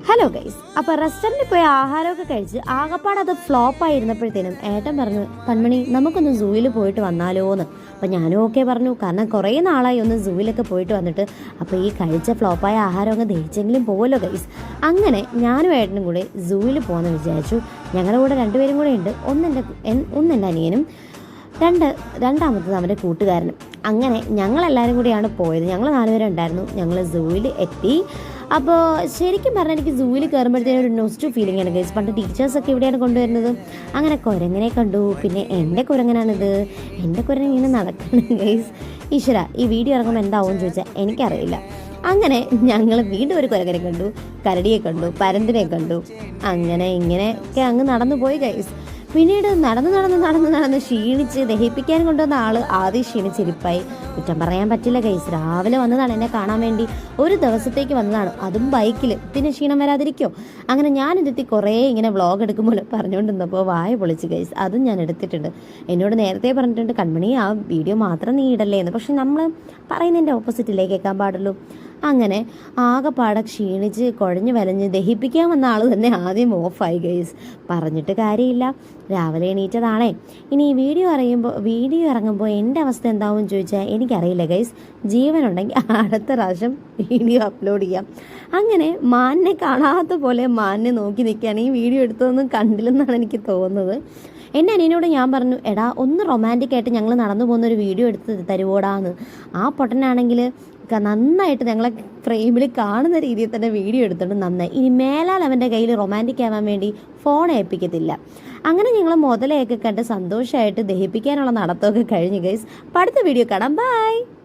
Hello guys, അപ്പോൾ റെസ്റ്റോറൻറ്റിൽ പോയി ആഹാരമൊക്കെ കഴിച്ച് ആകപ്പാട് അത് ഫ്ലോപ്പായിരുന്നപ്പോഴത്തേനും ഏട്ടൻ പറഞ്ഞു, കൺമണി നമുക്കൊന്ന് സൂവിൽ പോയിട്ട് വന്നാലോ എന്ന്. അപ്പോൾ ഞാനും ഓക്കെ പറഞ്ഞു, കാരണം കുറേ നാളായി ഒന്ന് സൂവിലൊക്കെ പോയിട്ട് വന്നിട്ട്. അപ്പോൾ ഈ കഴിച്ച ഫ്ലോപ്പായ ആഹാരം അങ്ങ് ദഹിച്ചെങ്കിലും പോകുമല്ലോ ഗൈസ്. അങ്ങനെ ഞാനും ഏട്ടനും കൂടെ സൂവിൽ പോകുമെന്ന് വിചാരിച്ചു. ഞങ്ങളുടെ കൂടെ രണ്ടുപേരും കൂടെ ഉണ്ട്. ഒന്നെൻ്റെ അനിയനും രണ്ടാമത്തത് അവൻ്റെ കൂട്ടുകാരനും. അങ്ങനെ ഞങ്ങളെല്ലാവരും കൂടിയാണ് പോയത്. ഞങ്ങൾ 4 പേരുണ്ടായിരുന്നു. ഞങ്ങൾ സൂവിൽ എത്തി. അപ്പോൾ ശരിക്കും പറഞ്ഞാൽ എനിക്ക് സൂവിൽ കയറുമ്പോഴത്തേനും ഒരു നോസ്റ്റു ഫീലിംഗ് ആണ് ഗൈസ്. പണ്ട് ടീച്ചേഴ്സൊക്കെ ഇവിടെയാണ് കൊണ്ടുവരുന്നത്. അങ്ങനെ കുരങ്ങനെ കണ്ടു. പിന്നെ എൻ്റെ കുരങ്ങനാണിത്. എൻ്റെ കുരങ്ങൻ ഇങ്ങനെ നടക്കണം ഗൈസ്. ഈശ്വര, ഈ വീഡിയോ ഇറങ്ങുമ്പോൾ എന്താവും ചോദിച്ചാൽ എനിക്കറിയില്ല. അങ്ങനെ ഞങ്ങൾ വീണ്ടും ഒരു കുരങ്ങനെ കണ്ടു, കരടിയെ കണ്ടു, പരന്തിനെ കണ്ടു. അങ്ങനെ ഇങ്ങനെയൊക്കെ അങ്ങ് നടന്നു പോയി ഗൈസ്. പിന്നീട് നടന്ന് ക്ഷീണിച്ച് ദഹിപ്പിക്കാൻ കൊണ്ടുവന്ന ആള് ആദ്യം ക്ഷീണിച്ചിരിപ്പായി. കുറ്റം പറയാൻ പറ്റില്ല ഗൈസ്. രാവിലെ വന്നതാണ് എന്നെ കാണാൻ വേണ്ടി. ഒരു ദിവസത്തേക്ക് വന്നതാണ്, അതും ബൈക്കിൽ. പിന്നെ ക്ഷീണം വരാതിരിക്കോ? അങ്ങനെ ഞാനിതെത്തി കുറേ ഇങ്ങനെ വ്ളോഗ് എടുക്കുമ്പോൾ പറഞ്ഞുകൊണ്ടിരുന്നപ്പോൾ വായ പൊളിച്ച് ഗൈസ്. അതും ഞാൻ എടുത്തിട്ടുണ്ട്. എന്നോട് നേരത്തെ പറഞ്ഞിട്ടുണ്ട്, കൺമണി ആ വീഡിയോ മാത്രം നീ ഇടല്ലേ എന്ന്. പക്ഷെ നമ്മൾ പറയുന്നതിൻ്റെ ഓപ്പോസിറ്റില്ലേ കേൾക്കാൻ പാടുള്ളൂ. അങ്ങനെ ആകെപ്പാടെ ക്ഷീണിച്ച് കുഴഞ്ഞു വലഞ്ഞ് ദഹിപ്പിക്കാൻ വന്ന ആൾ തന്നെ ആദ്യം ഓഫായി ഗൈസ്. പറഞ്ഞിട്ട് കാര്യമില്ല, രാവിലെ എണീറ്റതാണേ. ഇനി ഈ വീഡിയോ ഇറങ്ങുമ്പോൾ എൻ്റെ അവസ്ഥ എന്താവും ചോദിച്ചാൽ എനിക്കറിയില്ല ഗൈസ്. ജീവനുണ്ടെങ്കിൽ അടുത്ത പ്രാവശ്യം വീഡിയോ അപ്ലോഡ് ചെയ്യാം. അങ്ങനെ മാനിനെ കാണാത്ത പോലെ മാനിനെ നോക്കി നിൽക്കുകയാണ്. ഈ വീഡിയോ എടുത്തതൊന്നും കണ്ടില്ലെന്നാണ് എനിക്ക് തോന്നുന്നത്. എൻ്റെ അനിയനോട് ഞാൻ പറഞ്ഞു, എടാ ഒന്ന് റൊമാൻറ്റിക് ആയിട്ട് ഞങ്ങൾ നടന്നു പോകുന്നൊരു വീഡിയോ എടുത്ത് തരുവോടാന്ന്. ആ പൊട്ടനാണെങ്കിൽ നന്നായിട്ട് ഞങ്ങളെ ഫ്രെയിമിൽ കാണുന്ന രീതിയിൽ തന്നെ വീഡിയോ എടുത്തിട്ട് നന്നായി. ഇനി മേലാൽ അവൻ്റെ കയ്യിൽ റൊമാൻറ്റിക് ആവാൻ വേണ്ടി ഫോൺ ഏൽപ്പിക്കത്തില്ല. അങ്ങനെ ഞങ്ങൾ മുതലയൊക്കെ കണ്ട് സന്തോഷമായിട്ട് ദഹിപ്പിക്കാനുള്ള നടത്തമൊക്കെ കഴിഞ്ഞു ഗൈസ്. അടുത്ത വീഡിയോ കാണാം. ബൈ.